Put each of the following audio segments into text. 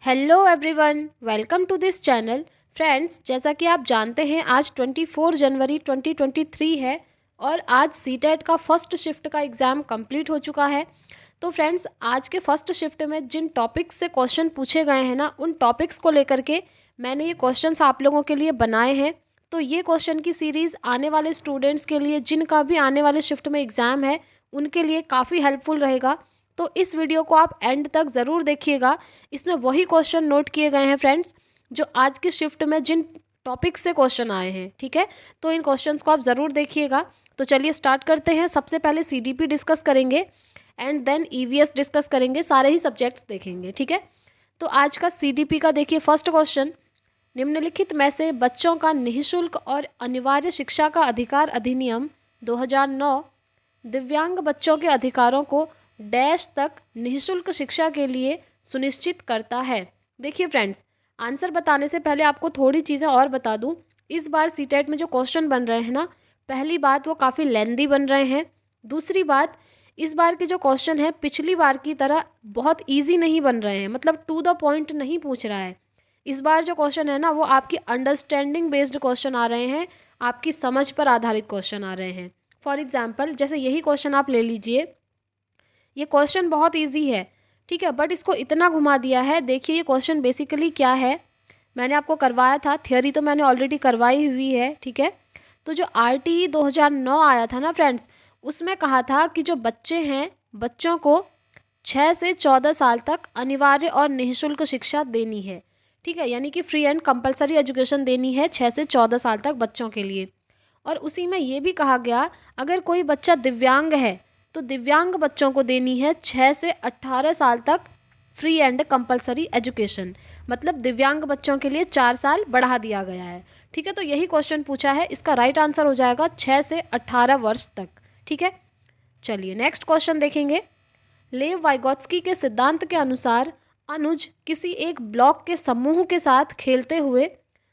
Hello everyone, welcome to this channel. Friends, जैसा कि आप जानते हैं आज 24 जनवरी 2023 है और आज सीटेट का फर्स्ट शिफ्ट का एग्ज़ाम कंप्लीट हो चुका है। तो फ्रेंड्स, आज के फर्स्ट शिफ्ट में जिन टॉपिक्स से क्वेश्चन पूछे गए हैं ना, उन टॉपिक्स को लेकर के मैंने ये क्वेश्चंस आप लोगों के लिए बनाए हैं। तो ये क्वेश्चन की सीरीज़ आने वाले स्टूडेंट्स के लिए, जिनका भी आने वाले शिफ्ट में एग्ज़ाम है, उनके लिए काफ़ी हेल्पफुल रहेगा। तो इस वीडियो को आप एंड तक ज़रूर देखिएगा। इसमें वही क्वेश्चन नोट किए गए हैं फ्रेंड्स, जो आज की शिफ्ट में जिन टॉपिक से क्वेश्चन आए हैं। ठीक है, तो इन क्वेश्चंस को आप ज़रूर देखिएगा। तो चलिए स्टार्ट करते हैं। सबसे पहले सीडीपी डिस्कस करेंगे एंड देन ईवीएस डिस्कस करेंगे। सारे ही सब्जेक्ट्स देखेंगे। ठीक है, तो आज का सीडीपी का देखिए फर्स्ट क्वेश्चन। निम्नलिखित में से बच्चों का निःशुल्क और अनिवार्य शिक्षा का अधिकार अधिनियम 2009 दिव्यांग बच्चों के अधिकारों को डैश तक निःशुल्क शिक्षा के लिए सुनिश्चित करता है। देखिए फ्रेंड्स, आंसर बताने से पहले आपको थोड़ी चीज़ें और बता दूं। इस बार सीटेट में जो क्वेश्चन बन रहे हैं ना, पहली बात वो काफ़ी लेंदी बन रहे हैं। दूसरी बात, इस बार के जो क्वेश्चन है पिछली बार की तरह बहुत इजी नहीं बन रहे हैं, मतलब टू द पॉइंट नहीं पूछ रहा है। इस बार जो क्वेश्चन है ना, वो आपकी अंडरस्टैंडिंग बेस्ड क्वेश्चन आ रहे हैं, आपकी समझ पर आधारित क्वेश्चन आ रहे हैं। फॉर एग्जाम्पल, जैसे यही क्वेश्चन आप ले लीजिए। ये क्वेश्चन बहुत इजी है, ठीक है, बट इसको इतना घुमा दिया है। देखिए ये क्वेश्चन बेसिकली क्या है, मैंने आपको करवाया था, थियोरी तो मैंने ऑलरेडी करवाई हुई है। ठीक है, तो जो आरटीई 2009 आया था ना फ्रेंड्स, उसमें कहा था कि जो बच्चे हैं, बच्चों को 6 से 14 साल तक अनिवार्य और निःशुल्क शिक्षा देनी है। ठीक है, यानी कि फ्री एंड कंपलसरी एजुकेशन देनी है 6 से 14 साल तक बच्चों के लिए। और उसी में ये भी कहा गया, अगर कोई बच्चा दिव्यांग है तो दिव्यांग बच्चों को देनी है 6 से 18 साल तक फ्री एंड कंपलसरी एजुकेशन। मतलब दिव्यांग बच्चों के लिए 4 साल बढ़ा दिया गया है। ठीक है, तो यही क्वेश्चन पूछा है। इसका राइट आंसर हो जाएगा 6 से 18 वर्ष तक। ठीक है, चलिए नेक्स्ट क्वेश्चन देखेंगे। लेव वाइगोत्स्की के सिद्धांत के अनुसार अनुज किसी एक ब्लॉक के समूह के साथ खेलते हुए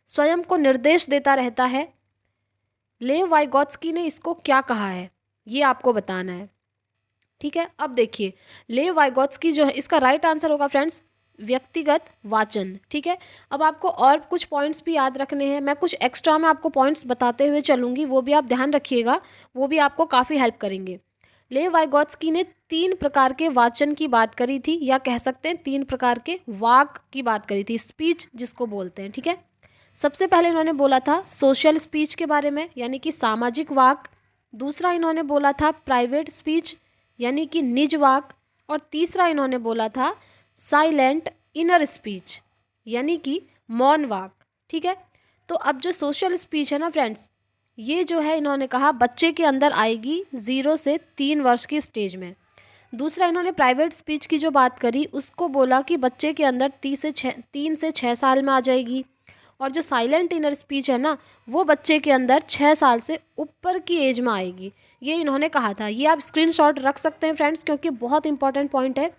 स्वयं को निर्देश देता रहता है। लेव वाइगोत्स्की ने इसको क्या कहा है, ये आपको बताना है। ठीक है, अब देखिए लेव वाइगोत्स्की जो है, इसका राइट आंसर होगा फ्रेंड्स व्यक्तिगत वाचन। ठीक है, अब आपको और कुछ पॉइंट्स भी याद रखने हैं। मैं कुछ एक्स्ट्रा में आपको पॉइंट्स बताते हुए चलूंगी, वो भी आप ध्यान रखिएगा, वो भी आपको काफ़ी हेल्प करेंगे। लेव वाइगोत्स्की ने 3 प्रकार के वाचन की बात करी थी, या कह सकते हैं 3 प्रकार के वाक की बात करी थी, स्पीच जिसको बोलते हैं। ठीक है, सबसे पहले इन्होंने बोला था सोशल स्पीच के बारे में, यानी कि सामाजिक वाक। दूसरा इन्होंने बोला था प्राइवेट स्पीच, यानी कि निज वाक। और तीसरा इन्होंने बोला था साइलेंट इनर स्पीच, यानी कि मौन वाक। ठीक है, तो अब जो सोशल स्पीच है ना फ्रेंड्स, ये जो है इन्होंने कहा बच्चे के अंदर आएगी 0 से 3 वर्ष की स्टेज में। दूसरा इन्होंने प्राइवेट स्पीच की जो बात करी, उसको बोला कि बच्चे के अंदर 3 से 6 साल में आ जाएगी। और जो साइलेंट इनर स्पीच है ना, वो बच्चे के अंदर 6 साल से ऊपर की एज में आएगी। ये इन्होंने कहा था। ये आप स्क्रीनशॉट रख सकते हैं फ्रेंड्स, क्योंकि बहुत इंपॉर्टेंट पॉइंट है।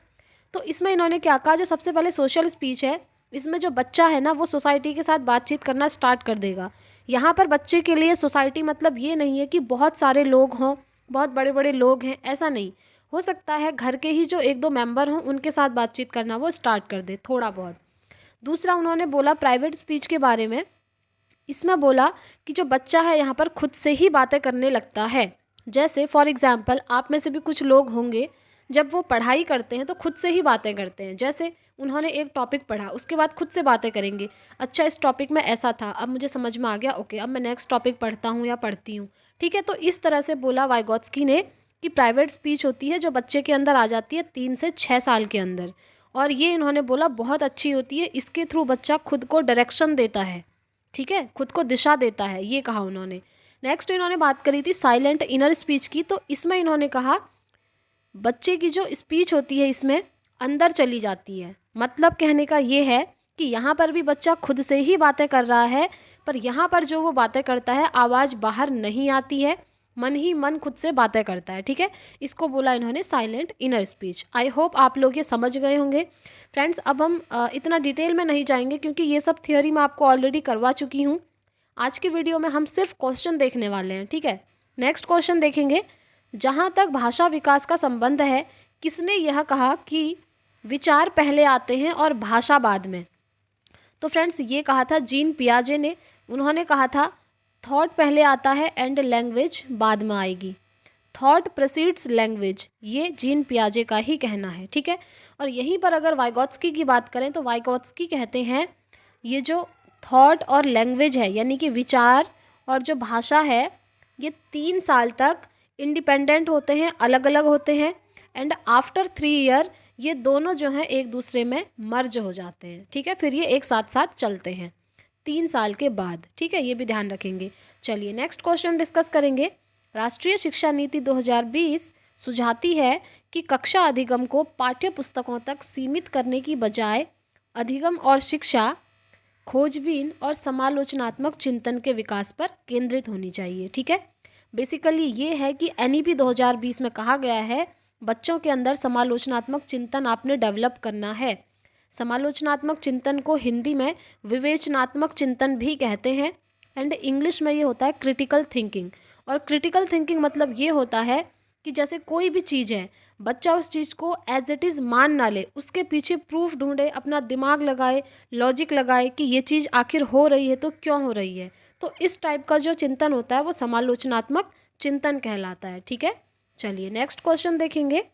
तो इसमें इन्होंने क्या कहा, जो सबसे पहले सोशल स्पीच है, इसमें जो बच्चा है ना, वो सोसाइटी के साथ बातचीत करना स्टार्ट कर देगा। यहाँ पर बच्चे के लिए सोसाइटी मतलब ये नहीं है कि बहुत सारे लोग हों, बहुत बड़े बड़े लोग हैं, ऐसा नहीं। हो सकता है घर के ही जो 1-2 मेंबर हों, उनके साथ बातचीत करना वो स्टार्ट कर दे थोड़ा बहुत। दूसरा उन्होंने बोला प्राइवेट स्पीच के बारे में। इसमें बोला कि जो बच्चा है यहाँ पर खुद से ही बातें करने लगता है। जैसे फॉर एग्जांपल, आप में से भी कुछ लोग होंगे, जब वो पढ़ाई करते हैं तो खुद से ही बातें करते हैं। जैसे उन्होंने एक टॉपिक पढ़ा, उसके बाद खुद से बातें करेंगे, अच्छा इस टॉपिक में ऐसा था, अब मुझे समझ में आ गया, ओके अब मैं नेक्स्ट टॉपिक पढ़ता हूँ या पढ़ती हूँ। ठीक है, तो इस तरह से बोला वाइगोत्स्की ने कि प्राइवेट स्पीच होती है जो बच्चे के अंदर आ जाती है 3 से 6 साल के अंदर। और ये इन्होंने बोला बहुत अच्छी होती है, इसके थ्रू बच्चा खुद को डायरेक्शन देता है। ठीक है, खुद को दिशा देता है, ये कहा उन्होंने। नेक्स्ट इन्होंने बात करी थी साइलेंट इनर स्पीच की। तो इसमें इन्होंने कहा बच्चे की जो स्पीच होती है इसमें अंदर चली जाती है। मतलब कहने का ये है कि यहाँ पर भी बच्चा खुद से ही बातें कर रहा है, पर यहाँ पर जो वो बातें करता है आवाज़ बाहर नहीं आती है, मन ही मन खुद से बातें करता है। ठीक है, इसको बोला इन्होंने silent inner speech. I hope आप लोग ये समझ गए होंगे फ्रेंड्स। अब हम इतना डिटेल में नहीं जाएंगे, क्योंकि ये सब थियोरी मैं आपको ऑलरेडी करवा चुकी हूँ। आज की वीडियो में हम सिर्फ क्वेश्चन देखने वाले हैं। ठीक है, नेक्स्ट क्वेश्चन देखेंगे। जहाँ तक भाषा विकास का संबंध है, किसने यह कहा कि विचार पहले आते हैं और भाषा बाद में। तो फ्रेंड्स ये कहा था जीन पियाजे ने, उन्होंने कहा था थॉट पहले आता है एंड लैंग्वेज बाद में आएगी। थॉट प्रेसीड्स लैंग्वेज, ये जीन पियाजे का ही कहना है, ठीक है। और यहीं पर अगर वाइगोत्स्की की बात करें तो वाइगोत्स्की कहते हैं ये जो थॉट और लैंग्वेज है यानी कि विचार और जो भाषा है, ये 3 साल तक इंडिपेंडेंट होते हैं, अलग अलग होते हैं, एंड आफ्टर 3 ईयर ये दोनों जो हैं एक दूसरे में मर्ज हो जाते हैं, ठीक है। फिर ये एक साथ साथ चलते हैं 3 साल के बाद, ठीक है, ये भी ध्यान रखेंगे। चलिए नेक्स्ट क्वेश्चन डिस्कस करेंगे। राष्ट्रीय शिक्षा नीति 2020 सुझाती है कि कक्षा अधिगम को पाठ्य पुस्तकों तक सीमित करने की बजाय अधिगम और शिक्षा खोजबीन और समालोचनात्मक चिंतन के विकास पर केंद्रित होनी चाहिए, ठीक है। बेसिकली ये है कि एनईपी 2020 में कहा गया है बच्चों के अंदर समालोचनात्मक चिंतन आपने डेवलप करना है। समालोचनात्मक चिंतन को हिंदी में विवेचनात्मक चिंतन भी कहते हैं, एंड इंग्लिश में ये होता है क्रिटिकल थिंकिंग। और क्रिटिकल थिंकिंग मतलब ये होता है कि जैसे कोई भी चीज़ है, बच्चा उस चीज़ को एज इट इज़ मान ना ले, उसके पीछे प्रूफ ढूंढे, अपना दिमाग लगाए, लॉजिक लगाए कि ये चीज़ आखिर हो रही है तो क्यों हो रही है। तो इस टाइप का जो चिंतन होता है वो समालोचनात्मक चिंतन कहलाता है, ठीक है। चलिए नेक्स्ट क्वेश्चन देखेंगे।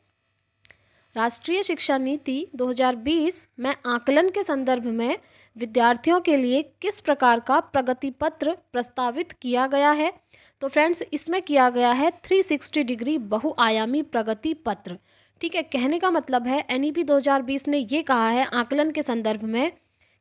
राष्ट्रीय शिक्षा नीति 2020 में आकलन के संदर्भ में विद्यार्थियों के लिए किस प्रकार का प्रगति पत्र प्रस्तावित किया गया है। तो फ्रेंड्स इसमें किया गया है 360 डिग्री बहुआयामी प्रगति पत्र, ठीक है। कहने का मतलब है एनईपी 2020 ने ये कहा है आकलन के संदर्भ में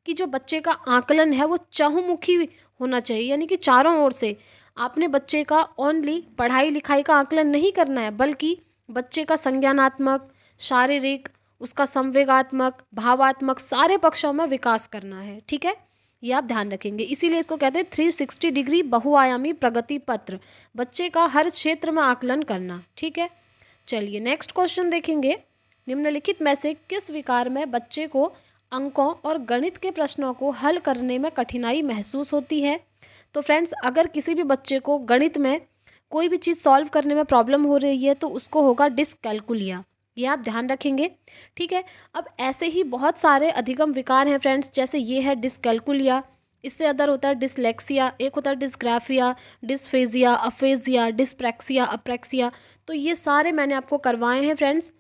कि जो बच्चे का आकलन है वो चहुमुखी होना चाहिए, यानी कि चारों ओर से आपने बच्चे का ओनली पढ़ाई लिखाई का आकलन नहीं करना है, बल्कि बच्चे का संज्ञानात्मक, शारीरिक, उसका संवेगात्मक, भावात्मक सारे पक्षों में विकास करना है, ठीक है। ये आप ध्यान रखेंगे, इसीलिए इसको कहते हैं 360 डिग्री बहुआयामी प्रगति पत्र, बच्चे का हर क्षेत्र में आकलन करना, ठीक है। चलिए नेक्स्ट क्वेश्चन देखेंगे। निम्नलिखित में से किस विकार में बच्चे को अंकों और गणित के प्रश्नों को हल करने में कठिनाई महसूस होती है। तो फ्रेंड्स अगर किसी भी बच्चे को गणित में कोई भी चीज़ सॉल्व करने में प्रॉब्लम हो रही है तो उसको होगा डिसकैलकुलिया, ये आप ध्यान रखेंगे, ठीक है। अब ऐसे ही बहुत सारे अधिगम विकार हैं फ्रेंड्स, जैसे ये है डिसकैलकुलिया, इससे अदर होता है डिसलेक्सिया, एक होता है डिसग्राफिया, डिसफेजिया, अफेजिया, डिसप्रैक्सिया, अप्रैक्सिया। तो ये सारे मैंने आपको करवाए हैं फ्रेंड्स,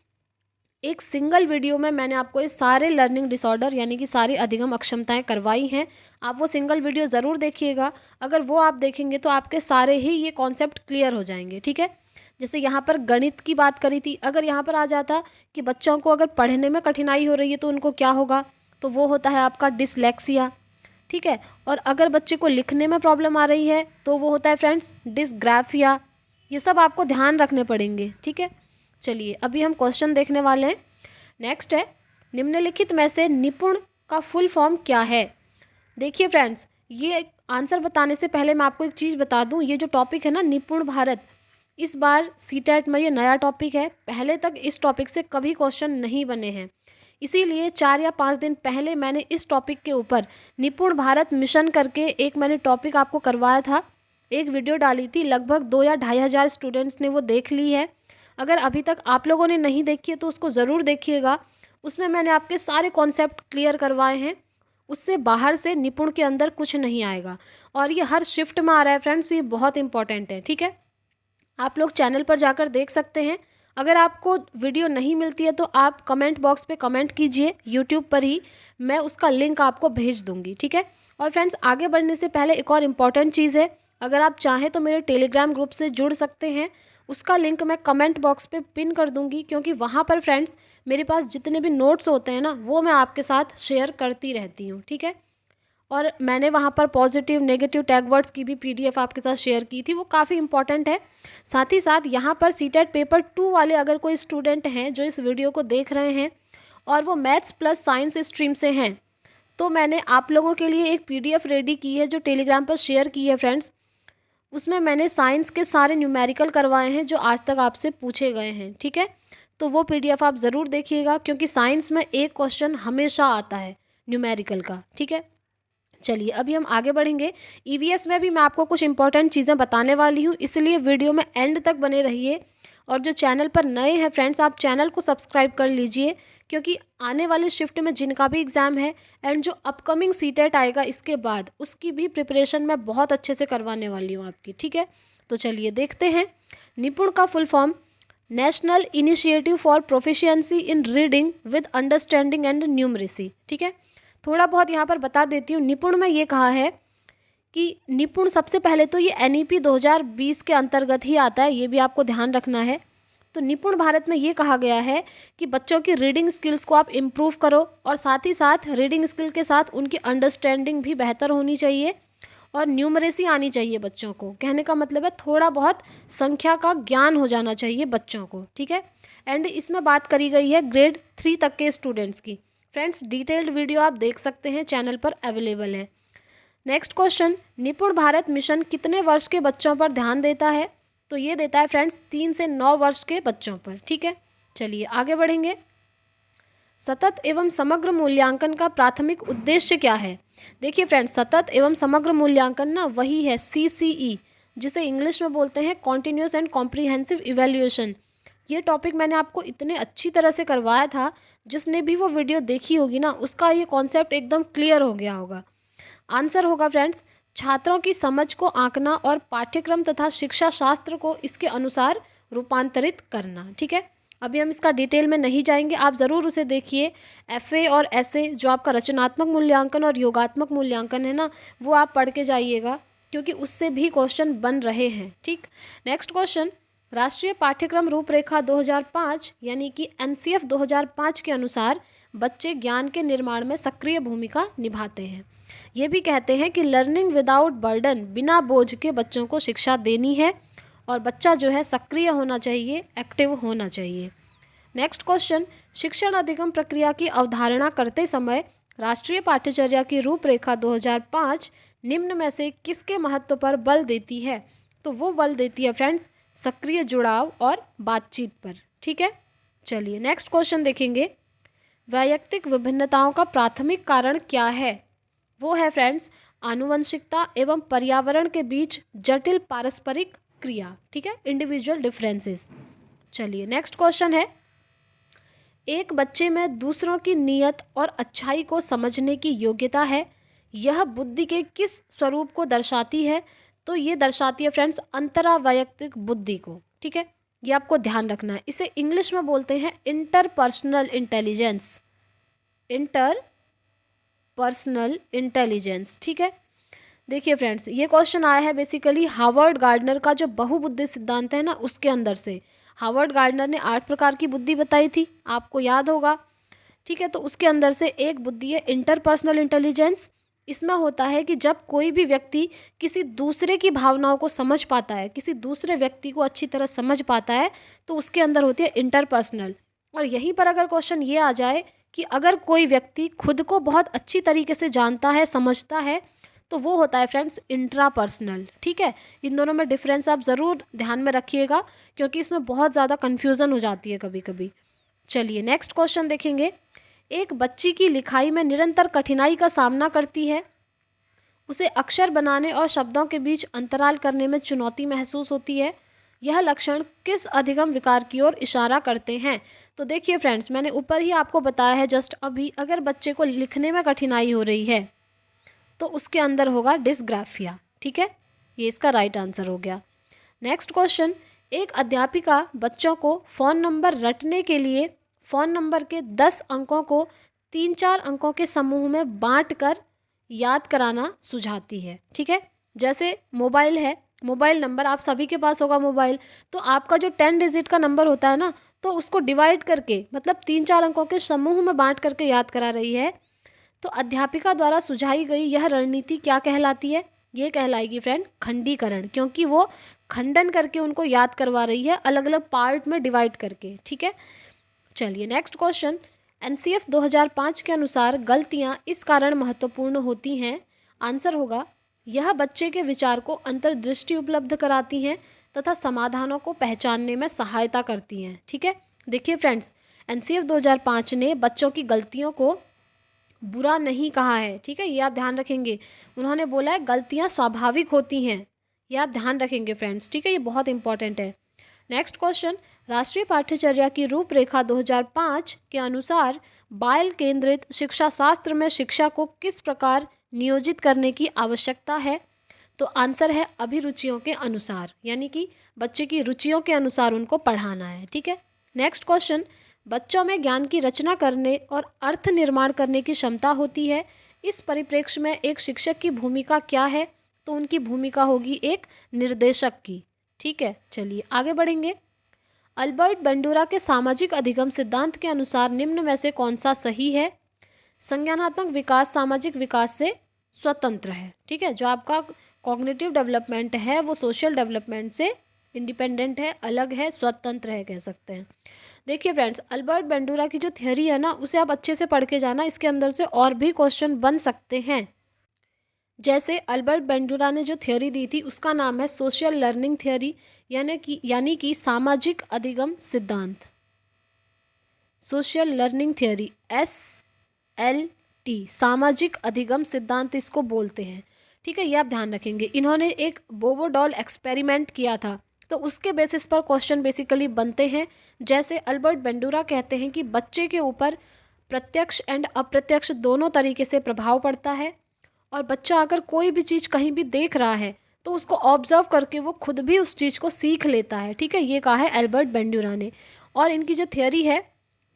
एक सिंगल वीडियो में मैंने आपको ये सारे लर्निंग डिसऑर्डर यानी कि सारी अधिगम अक्षमताएं करवाई हैं। आप वो सिंगल वीडियो ज़रूर देखिएगा, अगर वो आप देखेंगे तो आपके सारे ही ये कॉन्सेप्ट क्लियर हो जाएंगे, ठीक है। जैसे यहाँ पर गणित की बात करी थी, अगर यहाँ पर आ जाता कि बच्चों को अगर पढ़ने में कठिनाई हो रही है तो उनको क्या होगा, तो वो होता है आपका डिसलेक्सिया, ठीक है। और अगर बच्चे को लिखने में प्रॉब्लम आ रही है तो वो होता है फ्रेंड्स डिसग्राफिया। ये सब आपको ध्यान रखने पड़ेंगे, ठीक है। चलिए अभी हम क्वेश्चन देखने वाले हैं। नेक्स्ट है निम्नलिखित में से निपुण का फुल फॉर्म क्या है। देखिए फ्रेंड्स ये आंसर बताने से पहले मैं आपको एक चीज़ बता दूं, ये जो टॉपिक है ना निपुण भारत, इस बार सीटेट में ये नया टॉपिक है, पहले तक इस टॉपिक से कभी क्वेश्चन नहीं बने हैं, इसीलिए 4 या 5 दिन पहले मैंने इस टॉपिक के ऊपर निपुण भारत मिशन करके एक मैंने टॉपिक आपको करवाया था, एक वीडियो डाली थी, लगभग 2 या 2,500 स्टूडेंट्स ने वो देख ली है। अगर अभी तक आप लोगों ने नहीं देखी है तो उसको ज़रूर देखिएगा, उसमें मैंने आपके सारे कॉन्सेप्ट क्लियर करवाए हैं, उससे बाहर से निपुण के अंदर कुछ नहीं आएगा। और ये हर शिफ्ट में आ रहा है फ्रेंड्स, ये बहुत इंपॉर्टेंट है, ठीक है। आप लोग चैनल पर जाकर देख सकते हैं, अगर आपको वीडियो नहीं मिलती है तो आप कमेंट बॉक्स पे कमेंट कीजिए, यूट्यूब पर ही मैं उसका लिंक आपको भेज दूंगी, ठीक है। और फ्रेंड्स आगे बढ़ने से पहले एक और इम्पॉर्टेंट चीज़ है, अगर आप चाहें तो मेरे टेलीग्राम ग्रुप से जुड़ सकते हैं, उसका लिंक मैं कमेंट बॉक्स पे पिन कर दूंगी, क्योंकि वहाँ पर फ्रेंड्स मेरे पास जितने भी नोट्स होते हैं ना वो मैं आपके साथ शेयर करती रहती हूँ, ठीक है। और मैंने वहाँ पर पॉजिटिव नेगेटिव टैग वर्ड्स की भी पीडीएफ आपके साथ शेयर की थी, वो काफ़ी इंपॉर्टेंट है। साथ ही साथ यहाँ पर सीटेट पेपर 2 वाले अगर कोई स्टूडेंट हैं जो इस वीडियो को देख रहे हैं और वो मैथ्स प्लस साइंस स्ट्रीम से हैं, तो मैंने आप लोगों के लिए एक पीडीएफ रेडी की है जो टेलीग्राम पर शेयर की है फ्रेंड्स। उसमें मैंने साइंस के सारे न्यूमेरिकल करवाए हैं जो आज तक आपसे पूछे गए हैं, ठीक है। तो वो पीडीएफ आप ज़रूर देखिएगा, क्योंकि साइंस में एक क्वेश्चन हमेशा आता है न्यूमेरिकल का, ठीक है। चलिए अभी हम आगे बढ़ेंगे। ईवीएस में भी मैं आपको कुछ इंपॉर्टेंट चीज़ें बताने वाली हूँ, इसलिए वीडियो में एंड तक बने रहिए और जो चैनल पर नए हैं फ्रेंड्स, आप चैनल को सब्सक्राइब कर लीजिए, क्योंकि आने वाले शिफ्ट में जिनका भी एग्ज़ाम है एंड जो अपकमिंग सीटेट आएगा इसके बाद, उसकी भी प्रिपरेशन मैं बहुत अच्छे से करवाने वाली हूँ आपकी। ठीक है, तो चलिए देखते हैं। निपुण का full form national initiative for proficiency in reading with understanding and numeracy. ठीक है, थोड़ा बहुत यहाँ पर बता देती हूँ। निपुण में ये कहा है कि निपुण सबसे पहले तो ये NEP 2020 के अंतर्गत ही आता है, ये भी आपको ध्यान रखना है। तो निपुण भारत में ये कहा गया है कि बच्चों की रीडिंग स्किल्स को आप इम्प्रूव करो, और साथ ही साथ रीडिंग स्किल के साथ उनकी अंडरस्टैंडिंग भी बेहतर होनी चाहिए और न्यूमरेसी आनी चाहिए बच्चों को। कहने का मतलब है थोड़ा बहुत संख्या का ज्ञान हो जाना चाहिए बच्चों को। ठीक है, एंड इसमें बात करी गई है ग्रेड 3 तक के स्टूडेंट्स की। फ्रेंड्स, डिटेल्ड वीडियो आप देख सकते हैं, चैनल पर अवेलेबल है। नेक्स्ट क्वेश्चन, निपुण भारत मिशन कितने वर्ष के बच्चों पर ध्यान देता है? तो ये देता है फ्रेंड्स 3 से 9 वर्ष के बच्चों पर। ठीक है, चलिए आगे बढ़ेंगे। सतत एवं समग्र मूल्यांकन का प्राथमिक उद्देश्य क्या है? देखिए फ्रेंड्स, सतत एवं समग्र मूल्यांकन ना वही है CCE, जिसे इंग्लिश में बोलते हैं कॉन्टिन्यूस एंड कॉम्प्रिहेंसिव इवैल्यूएशन। ये टॉपिक मैंने आपको इतने अच्छी तरह से करवाया था, जिसने भी वो वीडियो देखी होगी ना, उसका ये कॉन्सेप्ट एकदम क्लियर हो गया होगा। आंसर होगा फ्रेंड्स, छात्रों की समझ को आंकना और पाठ्यक्रम तथा शिक्षा शास्त्र को इसके अनुसार रूपांतरित करना। ठीक है, अभी हम इसका डिटेल में नहीं जाएंगे, आप ज़रूर उसे देखिए। FA और SA जो आपका रचनात्मक मूल्यांकन और योगात्मक मूल्यांकन है ना, वो आप पढ़ के जाइएगा, क्योंकि उससे भी क्वेश्चन बन रहे हैं। ठीक, नेक्स्ट क्वेश्चन, राष्ट्रीय पाठ्यक्रम रूपरेखा 2005 यानी कि NCF 2005 के अनुसार बच्चे ज्ञान के निर्माण में सक्रिय भूमिका निभाते हैं। ये भी कहते हैं कि लर्निंग विदाउट बर्डन, बिना बोझ के बच्चों को शिक्षा देनी है, और बच्चा जो है सक्रिय होना चाहिए, एक्टिव होना चाहिए। नेक्स्ट क्वेश्चन, शिक्षण अधिगम प्रक्रिया की अवधारणा करते समय राष्ट्रीय पाठ्यचर्या की रूपरेखा 2005 निम्न में से किसके महत्व पर बल देती है? तो वो बल देती है फ्रेंड्स सक्रिय जुड़ाव और बातचीत पर। ठीक है, चलिए नेक्स्ट क्वेश्चन देखेंगे। वैयक्तिक विभिन्नताओं का प्राथमिक कारण क्या है? वो है फ्रेंड्स आनुवंशिकता एवं पर्यावरण के बीच जटिल पारस्परिक क्रिया। ठीक है, इंडिविजुअल डिफरेंसेस। चलिए नेक्स्ट क्वेश्चन है, एक बच्चे में दूसरों की नीयत और अच्छाई को समझने की योग्यता है, यह बुद्धि के किस स्वरूप को दर्शाती है? तो ये दर्शाती है फ्रेंड्स अंतरावैयक्तिक बुद्धि को। ठीक है, ये आपको ध्यान रखना है। इसे इंग्लिश में बोलते हैं इंटरपर्सनल इंटेलिजेंस, इंटरपर्सनल इंटेलिजेंस। ठीक है, देखिए फ्रेंड्स, ये क्वेश्चन आया है बेसिकली हार्वर्ड गार्डनर का जो बहुबुद्धि सिद्धांत है ना, उसके अंदर से। हार्वर्ड गार्डनर ने 8 प्रकार की बुद्धि बताई थी, आपको याद होगा। ठीक है, तो उसके अंदर से एक बुद्धि है इंटरपर्सनल इंटेलिजेंस। इसमें होता है कि जब कोई भी व्यक्ति किसी दूसरे की भावनाओं को समझ पाता है, किसी दूसरे व्यक्ति को अच्छी तरह समझ पाता है, तो उसके अंदर होती है इंटरपर्सनल। और यहीं पर अगर क्वेश्चन ये आ जाए कि अगर कोई व्यक्ति खुद को बहुत अच्छी तरीके से जानता है, समझता है, तो वो होता है फ्रेंड्स इंट्रापर्सनल। ठीक है, इन दोनों में डिफरेंस आप ज़रूर ध्यान में रखिएगा, क्योंकि इसमें बहुत ज़्यादा कन्फ्यूज़न हो जाती है कभी कभी। चलिए नेक्स्ट क्वेश्चन देखेंगे। एक बच्ची की लिखाई में निरंतर कठिनाई का सामना करती है, उसे अक्षर बनाने और शब्दों के बीच अंतराल करने में चुनौती महसूस होती है, यह लक्षण किस अधिगम विकार की ओर इशारा करते हैं? तो देखिए फ्रेंड्स, मैंने ऊपर ही आपको बताया है जस्ट अभी, अगर बच्चे को लिखने में कठिनाई हो रही है तो उसके अंदर होगा डिस्ग्राफिया। ठीक है, ये इसका राइट आंसर हो गया। नेक्स्ट क्वेश्चन, एक अध्यापिका बच्चों को फ़ोन नंबर रटने के लिए फ़ोन नंबर के 10 अंकों को 3-4 अंकों के समूह में बांटकर याद कराना सुझाती है। ठीक है, जैसे मोबाइल है, मोबाइल नंबर आप सभी के पास होगा मोबाइल, तो आपका जो 10 डिजिट का नंबर होता है ना, तो उसको डिवाइड करके मतलब 3-4 अंकों के समूह में बांट करके याद करा रही है। तो अध्यापिका द्वारा सुझाई गई यह रणनीति क्या कहलाती है? ये कहलाएगी फ्रेंड खंडीकरण, क्योंकि वो खंडन करके उनको याद करवा रही है, अलग अलग पार्ट में डिवाइड करके। ठीक है, चलिए नेक्स्ट क्वेश्चन, NCF 2005 के अनुसार गलतियां इस कारण महत्वपूर्ण होती हैं। आंसर होगा, यह बच्चे के विचार को अंतर्दृष्टि उपलब्ध कराती हैं तथा समाधानों को पहचानने में सहायता करती हैं। ठीक है, देखिए फ्रेंड्स, NCF 2005 ने बच्चों की गलतियों को बुरा नहीं कहा है। ठीक है, ये आप ध्यान रखेंगे। उन्होंने बोला है गलतियां स्वाभाविक होती हैं, ये आप ध्यान रखेंगे फ्रेंड्स। ठीक है, ये बहुत इंपॉर्टेंट है। नेक्स्ट क्वेश्चन, राष्ट्रीय पाठ्यचर्या की रूपरेखा 2005 के अनुसार बाल केंद्रित शिक्षा शास्त्र में शिक्षा को किस प्रकार नियोजित करने की आवश्यकता है? तो आंसर है अभिरुचियों के अनुसार, यानी कि बच्चे की रुचियों के अनुसार उनको पढ़ाना है। ठीक है। नेक्स्ट क्वेश्चन, बच्चों में ज्ञान की रचना करने और अर्थ निर्माण करने की क्षमता होती है। इस परिप्रेक्ष्य में एक शिक्षक की भूमिका क्या है? तो उनकी भूमिका होगी एक निर्देशक की। ठीक है, चलिए आगे बढ़ेंगे। अल्बर्ट बंडूरा के सामाजिक अधिगम सिद्धांत के अनुसार निम्न में से कौन सा सही है? संज्ञानात्मक विकास सामाजिक विकास से स्वतंत्र है। ठीक है, जो आपका कॉग्निटिव डेवलपमेंट है वो सोशल डेवलपमेंट से इंडिपेंडेंट है, अलग है, स्वतंत्र है कह सकते हैं। देखिए फ्रेंड्स, अल्बर्ट बंडूरा की जो थ्योरी है ना, उसे आप अच्छे से पढ़ के जाना, इसके अंदर से और भी क्वेश्चन बन सकते हैं। जैसे अल्बर्ट बंडूरा ने जो थ्योरी दी थी उसका नाम है सोशल लर्निंग थ्योरी, यानी कि सामाजिक अधिगम सिद्धांत। सोशल लर्निंग थ्योरी, SLT, सामाजिक अधिगम सिद्धांत इसको बोलते हैं। ठीक है, ये आप ध्यान रखेंगे। इन्होंने एक बोबो डॉल एक्सपेरिमेंट किया था, तो उसके बेसिस पर क्वेश्चन बेसिकली बनते हैं। जैसे अल्बर्ट बंडूरा कहते हैं कि बच्चे के ऊपर प्रत्यक्ष एंड अप्रत्यक्ष दोनों तरीके से प्रभाव पड़ता है, और बच्चा अगर कोई भी चीज़ कहीं भी देख रहा है तो उसको ऑब्जर्व करके वो खुद भी उस चीज़ को सीख लेता है। ठीक है, ये कहा है अल्बर्ट बंडूरा ने। और इनकी जो थ्योरी है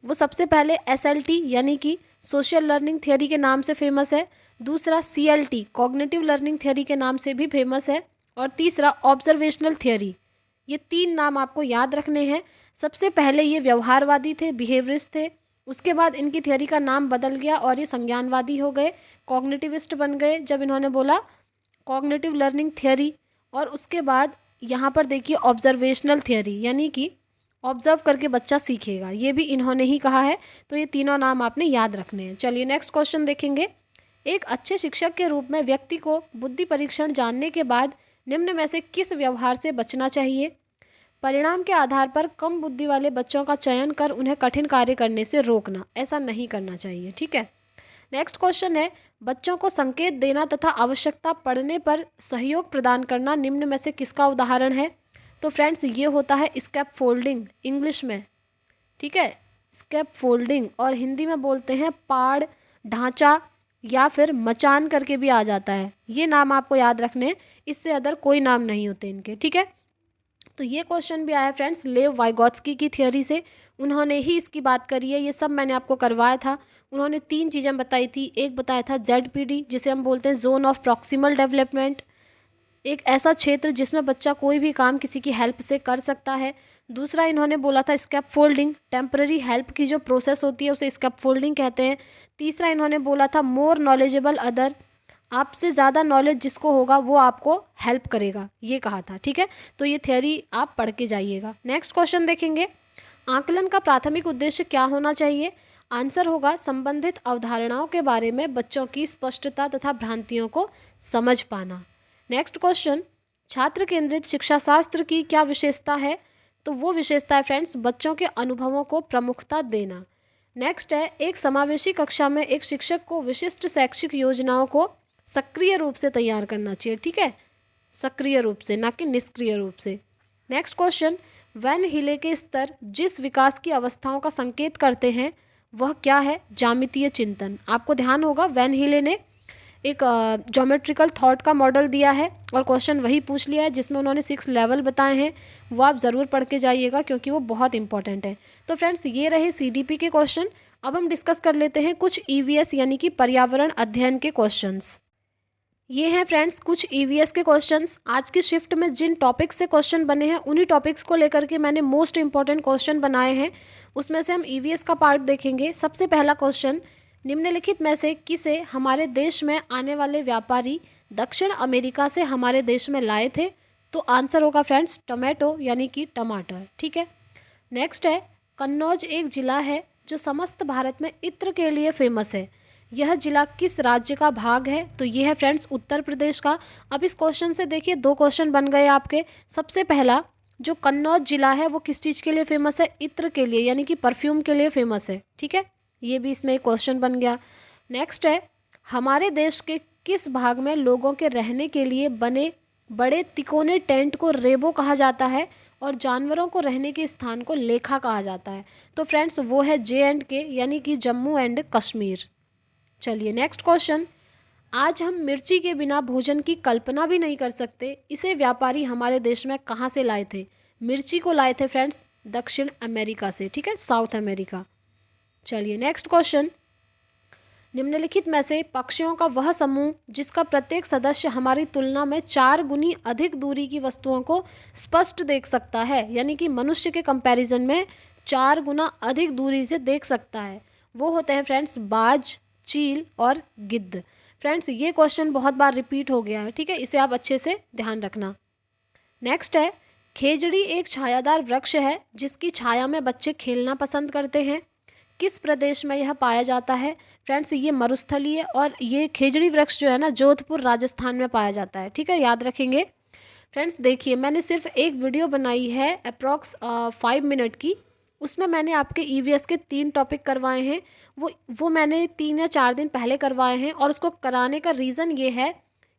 वो सबसे पहले SLT यानी कि सोशल लर्निंग थ्योरी के नाम से फेमस है, दूसरा CLT कॉग्निटिव लर्निंग थ्योरी के नाम से भी फेमस है, और तीसरा ऑब्जर्वेशनल थ्योरी। ये तीन नाम आपको याद रखने हैं। सबसे पहले ये व्यवहारवादी थे, बिहेवियरिस्ट थे, उसके बाद इनकी थ्योरी का नाम बदल गया और ये संज्ञानवादी हो गए, कॉग्निटिविस्ट बन गए जब इन्होंने बोला कॉग्निटिव लर्निंग थ्योरी। और उसके बाद यहाँ पर देखिए ऑब्जर्वेशनल थ्योरी, यानी कि ऑब्जर्व करके बच्चा सीखेगा, ये भी इन्होंने ही कहा है। तो ये तीनों नाम आपने याद रखने हैं। चलिए नेक्स्ट क्वेश्चन देखेंगे। एक अच्छे शिक्षक के रूप में व्यक्ति को बुद्धि परीक्षण जानने के बाद निम्न में से किस व्यवहार से बचना चाहिए? परिणाम के आधार पर कम बुद्धि वाले बच्चों का चयन कर उन्हें कठिन कार्य करने से रोकना, ऐसा नहीं करना चाहिए। ठीक है। नेक्स्ट क्वेश्चन है, बच्चों को संकेत देना तथा आवश्यकता पड़ने पर सहयोग प्रदान करना निम्न में से किसका उदाहरण है? तो फ्रेंड्स, ये होता है स्कैप फोल्डिंग इंग्लिश में। ठीक है, स्कैप फोल्डिंग, और हिंदी में बोलते हैं पाड़ ढांचा, या फिर मचान करके भी आ जाता है। ये नाम आपको याद रखने हैं, इससे अदर कोई नाम नहीं होते इनके। ठीक है, तो ये क्वेश्चन भी आया फ्रेंड्स लेव वाइगोत्स्की की थ्योरी से, उन्होंने ही इसकी बात करी है। ये सब मैंने आपको करवाया था। उन्होंने तीन चीज़ें बताई थी। एक बताया था ZPD, जिसे हम बोलते हैं जोन ऑफ प्रॉक्सिमल डेवलपमेंट, एक ऐसा क्षेत्र जिसमें बच्चा कोई भी काम किसी की हेल्प से कर सकता है। दूसरा इन्होंने बोला था स्कैप फोल्डिंग, टेम्पररी हेल्प की जो प्रोसेस होती है उसे स्कैप फोल्डिंग कहते हैं। तीसरा इन्होंने बोला था मोर नॉलेजेबल अदर, आपसे ज़्यादा नॉलेज जिसको होगा वो आपको हेल्प करेगा, ये कहा था। ठीक है, तो ये थ्योरी आप पढ़ के जाइएगा। नेक्स्ट क्वेश्चन देखेंगे, आकलन का प्राथमिक उद्देश्य क्या होना चाहिए? आंसर होगा संबंधित अवधारणाओं के बारे में बच्चों की स्पष्टता तथा भ्रांतियों को समझ पाना। नेक्स्ट क्वेश्चन, छात्र केंद्रित शिक्षा शास्त्र की क्या विशेषता है? तो वो विशेषता है फ्रेंड्स बच्चों के अनुभवों को प्रमुखता देना। नेक्स्ट है, एक समावेशी कक्षा में एक शिक्षक को विशिष्ट शैक्षिक योजनाओं को सक्रिय रूप से तैयार करना चाहिए। ठीक है, सक्रिय रूप से, ना कि निष्क्रिय रूप से। नेक्स्ट क्वेश्चन, वैन हिले के स्तर जिस विकास की अवस्थाओं का संकेत करते हैं वह क्या है? ज्यामितीय चिंतन। आपको ध्यान होगा वैन हिले ने एक ज्योमेट्रिकल थॉट का मॉडल दिया है और क्वेश्चन वही पूछ लिया है जिसमें उन्होंने 6 लेवल बताए हैं। वो आप ज़रूर पढ़ के जाइएगा क्योंकि वो बहुत इंपॉर्टेंट है। तो फ्रेंड्स, ये रहे CDP के क्वेश्चन। अब हम डिस्कस कर लेते हैं कुछ EVS यानी कि पर्यावरण अध्ययन के क्वेश्चंस। ये हैं फ्रेंड्स कुछ EVS के क्वेश्चंस। आज की शिफ्ट में जिन टॉपिक्स से क्वेश्चन बने हैं उन्हीं टॉपिक्स को लेकर के मैंने मोस्ट इंपॉर्टेंट क्वेश्चन बनाए हैं। उसमें से हम EVS का पार्ट देखेंगे। सबसे पहला क्वेश्चन, निम्नलिखित में से किसे हमारे देश में आने वाले व्यापारी दक्षिण अमेरिका से हमारे देश में लाए थे? तो आंसर होगा फ्रेंड्स टोमेटो यानी कि टमाटर। ठीक है। नेक्स्ट है, कन्नौज एक जिला है जो समस्त भारत में इत्र के लिए फेमस है। यह जिला किस राज्य का भाग है? तो ये है फ्रेंड्स उत्तर प्रदेश का। अब इस क्वेश्चन से देखिए 2 क्वेश्चन बन गए आपके। सबसे पहला, जो कन्नौज जिला है वो किस चीज़ के लिए फेमस है? इत्र के लिए, यानी कि परफ्यूम के लिए फेमस है। ठीक है, ये भी इसमें एक क्वेश्चन बन गया। नेक्स्ट है, हमारे देश के किस भाग में लोगों के रहने के लिए बने बड़े तिकोने टेंट को रेबो कहा जाता है? और जानवरों को रहने के स्थान को लेखा कहा जाता है? तो फ्रेंड्स वो है J&K यानी कि जम्मू एंड कश्मीर। चलिए नेक्स्ट क्वेश्चन। आज हम मिर्ची के बिना भोजन की कल्पना भी नहीं कर सकते, इसे व्यापारी हमारे देश में कहाँ से लाए थे? मिर्ची को लाए थे फ्रेंड्स दक्षिण अमेरिका से, ठीक है, साउथ अमेरिका। चलिए नेक्स्ट क्वेश्चन। निम्नलिखित में से पक्षियों का वह समूह जिसका प्रत्येक सदस्य हमारी तुलना में 4 गुनी अधिक दूरी की वस्तुओं को स्पष्ट देख सकता है, यानी कि मनुष्य के कंपैरिजन में 4 गुना अधिक दूरी से देख सकता है, वो होते हैं फ्रेंड्स बाज, चील और गिद्ध। फ्रेंड्स ये क्वेश्चन बहुत बार रिपीट हो गया है, ठीक है, इसे आप अच्छे से ध्यान रखना। नेक्स्ट है, खेजड़ी एक छायादार वृक्ष है जिसकी छाया में बच्चे खेलना पसंद करते हैं। किस प्रदेश में यह पाया जाता है? फ्रेंड्स ये मरुस्थलीय और ये खेजड़ी वृक्ष जो है ना जोधपुर राजस्थान में पाया जाता है, ठीक है, याद रखेंगे। फ्रेंड्स देखिए मैंने सिर्फ एक वीडियो बनाई है अप्रॉक्स 5 मिनट की, उसमें मैंने आपके EVS के 3 टॉपिक करवाए हैं। वो मैंने 3 या 4 दिन पहले करवाए हैं और उसको कराने का रीज़न ये है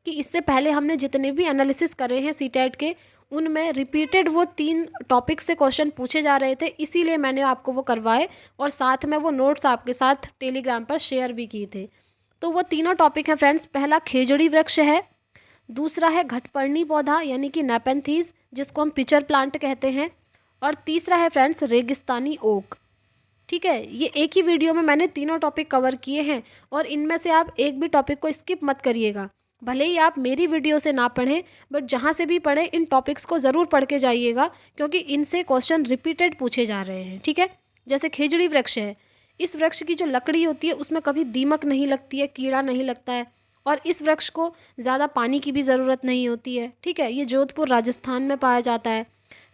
कि इससे पहले हमने जितने भी एनालिसिस करे हैं सीटेट के उनमें रिपीटेड वो 3 टॉपिक से क्वेश्चन पूछे जा रहे थे, इसीलिए मैंने आपको वो करवाए और साथ में वो नोट्स आपके साथ टेलीग्राम पर शेयर भी किए थे। तो वो तीनों टॉपिक हैं फ्रेंड्स। पहला खेजड़ी वृक्ष है, दूसरा है घटपर्णी पौधा यानी कि नेपेंथीज जिसको हम पिचर प्लांट कहते हैं, और तीसरा है फ्रेंड्स रेगिस्तानी ओक। ठीक है, ये एक ही वीडियो में मैंने तीनों टॉपिक कवर किए हैं और इनमें से आप एक भी टॉपिक को स्किप मत करिएगा। भले ही आप मेरी वीडियो से ना पढ़ें बट जहाँ से भी पढ़ें इन टॉपिक्स को ज़रूर पढ़ के जाइएगा क्योंकि इनसे क्वेश्चन रिपीटेड पूछे जा रहे हैं। ठीक है, जैसे खेजड़ी वृक्ष है, इस वृक्ष की जो लकड़ी होती है उसमें कभी दीमक नहीं लगती है, कीड़ा नहीं लगता है और इस वृक्ष को ज़्यादा पानी की भी ज़रूरत नहीं होती है। ठीक है, ये जोधपुर राजस्थान में पाया जाता है।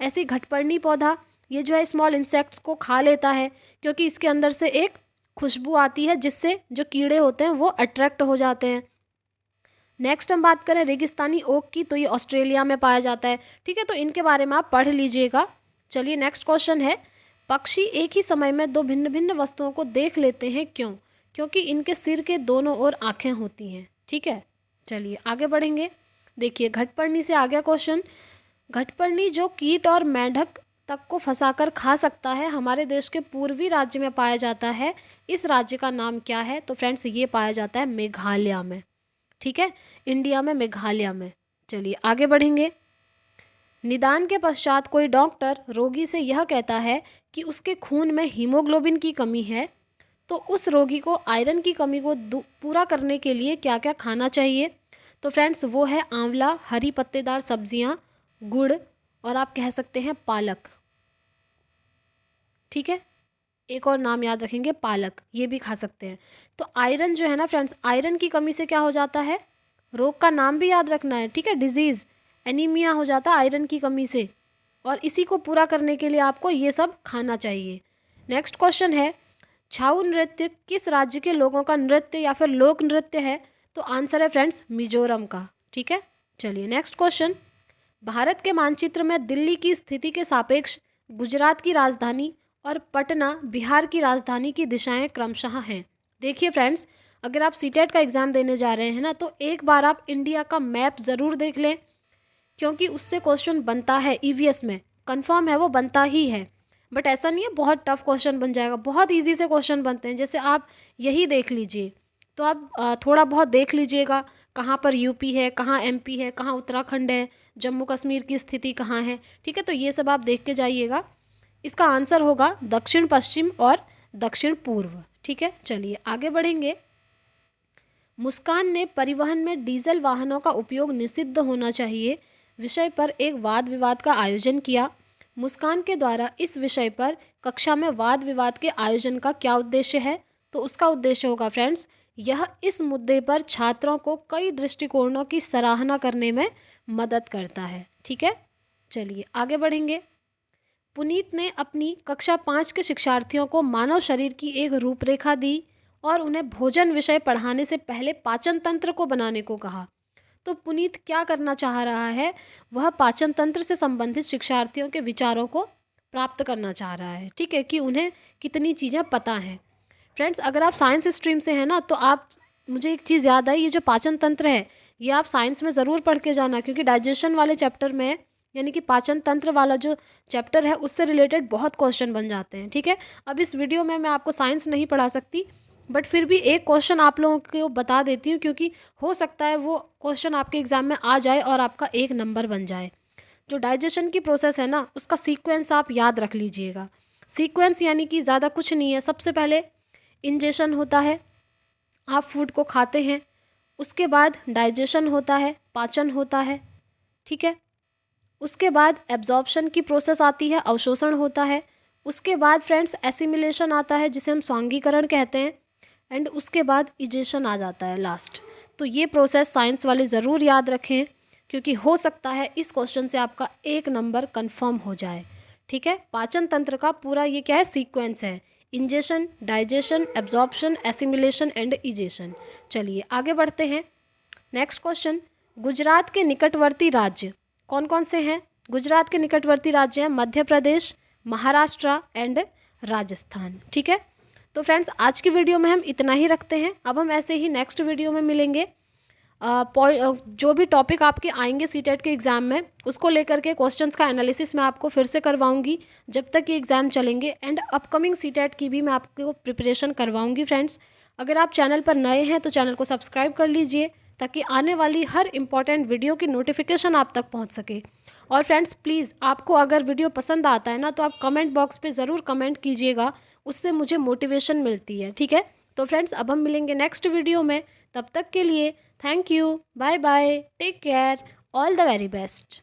ऐसे ही घटपर्णी पौधा ये जो है स्मॉल इंसेक्ट्स को खा लेता है क्योंकि इसके अंदर से एक खुशबू आती है जिससे जो कीड़े होते हैं वो अट्रैक्ट हो जाते हैं। नेक्स्ट हम बात करें रेगिस्तानी ओक की, तो ये ऑस्ट्रेलिया में पाया जाता है। ठीक है, तो इनके बारे में आप पढ़ लीजिएगा। चलिए नेक्स्ट क्वेश्चन है, पक्षी एक ही समय में दो भिन्न भिन्न वस्तुओं को देख लेते हैं क्यों? क्योंकि इनके सिर के दोनों ओर आँखें होती हैं। ठीक है, चलिए आगे बढ़ेंगे। देखिए घटपर्णी से आ गया क्वेश्चन। घटपर्णी जो कीट और मेंढक तक को फंसाकर खा सकता है हमारे देश के पूर्वी राज्य में पाया जाता है। इस राज्य का नाम क्या है? तो फ्रेंड्स ये पाया जाता है मेघालय में। ठीक है, इंडिया में मेघालय में। चलिए आगे बढ़ेंगे। निदान के पश्चात कोई डॉक्टर रोगी से यह कहता है कि उसके खून में हीमोग्लोबिन की कमी है, तो उस रोगी को आयरन की कमी को पूरा करने के लिए क्या क्या खाना चाहिए? तो फ्रेंड्स वो है आंवला, हरी पत्तेदार सब्जियां, गुड़ और आप कह सकते हैं पालक। ठीक है, एक और नाम याद रखेंगे पालक, ये भी खा सकते हैं। तो आयरन जो है ना फ्रेंड्स, आयरन की कमी से क्या हो जाता है? रोग का नाम भी याद रखना है। ठीक है, डिजीज़ एनीमिया हो जाता है आयरन की कमी से, और इसी को पूरा करने के लिए आपको ये सब खाना चाहिए। नेक्स्ट क्वेश्चन है, छाऊ नृत्य किस राज्य के लोगों का नृत्य या फिर लोक नृत्य है? तो आंसर है फ्रेंड्स मिजोरम का। ठीक है, चलिए नेक्स्ट क्वेश्चन, भारत के मानचित्र में दिल्ली की स्थिति के सापेक्ष गुजरात की राजधानी और पटना बिहार की राजधानी की दिशाएं क्रमशः हैं। देखिए फ्रेंड्स, अगर आप सीटेट का एग्ज़ाम देने जा रहे हैं ना तो एक बार आप इंडिया का मैप ज़रूर देख लें क्योंकि उससे क्वेश्चन बनता है EVS में, कंफर्म है वो बनता ही है। बट ऐसा नहीं है बहुत टफ क्वेश्चन बन जाएगा, बहुत इजी से क्वेश्चन बनते हैं। जैसे आप यही देख लीजिए, तो आप थोड़ा बहुत देख लीजिएगा कहाँ पर UP है, कहाँ MP है, कहाँ उत्तराखंड है, जम्मू कश्मीर की स्थिति कहाँ है। ठीक है, तो ये सब आप देख के जाइएगा। इसका आंसर होगा दक्षिण पश्चिम और दक्षिण पूर्व। ठीक है, चलिए आगे बढ़ेंगे। मुस्कान ने परिवहन में डीजल वाहनों का उपयोग निषिद्ध होना चाहिए विषय पर एक वाद विवाद का आयोजन किया। मुस्कान के द्वारा इस विषय पर कक्षा में वाद विवाद के आयोजन का क्या उद्देश्य है? तो उसका उद्देश्य होगा फ्रेंड्स, यह इस मुद्दे पर छात्रों को कई दृष्टिकोणों की सराहना करने में मदद करता है। ठीक है, चलिए आगे बढ़ेंगे। पुनीत ने अपनी कक्षा 5 के शिक्षार्थियों को मानव शरीर की एक रूपरेखा दी और उन्हें भोजन विषय पढ़ाने से पहले पाचन तंत्र को बनाने को कहा। तो पुनीत क्या करना चाह रहा है? वह पाचन तंत्र से संबंधित शिक्षार्थियों के विचारों को प्राप्त करना चाह रहा है। ठीक है, कि उन्हें कितनी चीज़ें पता हैं। फ्रेंड्स अगर आप साइंस स्ट्रीम से हैं ना तो आप, मुझे एक चीज़ याद आई, ये जो पाचन तंत्र है ये आप साइंस में ज़रूर पढ़ के जाना क्योंकि डाइजेशन वाले चैप्टर में यानी कि पाचन तंत्र वाला जो चैप्टर है उससे रिलेटेड बहुत क्वेश्चन बन जाते हैं। ठीक है, अब इस वीडियो में मैं आपको साइंस नहीं पढ़ा सकती, बट फिर भी एक क्वेश्चन आप लोगों को बता देती हूँ, क्योंकि हो सकता है वो क्वेश्चन आपके एग्जाम में आ जाए और आपका 1 नंबर बन जाए। जो डाइजेशन की प्रोसेस है ना, उसका सीक्वेंस आप याद रख लीजिएगा। सीक्वेंस यानी कि ज़्यादा कुछ नहीं है। सबसे पहले इंजेशन होता है, आप फूड को खाते हैं, उसके बाद डाइजेशन होता है, पाचन होता है। ठीक है, उसके बाद एब्जॉर्प्शन की प्रोसेस आती है, अवशोषण होता है। उसके बाद फ्रेंड्स एसिमिलेशन आता है, जिसे हम स्वांगीकरण कहते हैं। एंड उसके बाद इजेशन आ जाता है लास्ट। तो ये प्रोसेस साइंस वाले ज़रूर याद रखें, क्योंकि हो सकता है इस क्वेश्चन से आपका 1 नंबर कंफर्म हो जाए। ठीक है, पाचन तंत्र का पूरा ये क्या है, सीक्वेंस है। Ingestion, digestion, absorption, assimilation and egestion. चलिए आगे बढ़ते हैं। नेक्स्ट क्वेश्चन, गुजरात के निकटवर्ती राज्य कौन कौन से हैं? गुजरात के निकटवर्ती राज्य हैं मध्य प्रदेश, महाराष्ट्र एंड राजस्थान। ठीक है, तो फ्रेंड्स आज की वीडियो में हम इतना ही रखते हैं। अब हम ऐसे ही नेक्स्ट वीडियो में मिलेंगे। जो भी टॉपिक आपके आएंगे सीटेट के एग्ज़ाम में, उसको लेकर के क्वेश्चंस का एनालिसिस मैं आपको फिर से करवाऊंगी जब तक ये एग्ज़ाम चलेंगे। एंड अपकमिंग सीटेट की भी मैं आपको प्रिपरेशन करवाऊंगी। फ्रेंड्स अगर आप चैनल पर नए हैं तो चैनल को सब्सक्राइब कर लीजिए, ताकि आने वाली हर इंपॉर्टेंट वीडियो की नोटिफिकेशन आप तक पहुंच सके। और फ्रेंड्स प्लीज़, आपको अगर वीडियो पसंद आता है ना, तो आप कमेंट बॉक्स पे ज़रूर कमेंट कीजिएगा, उससे मुझे मोटिवेशन मिलती है। ठीक है, तो फ्रेंड्स अब हम मिलेंगे नेक्स्ट वीडियो में। तब तक के लिए thank you, bye bye, take care, all the very best.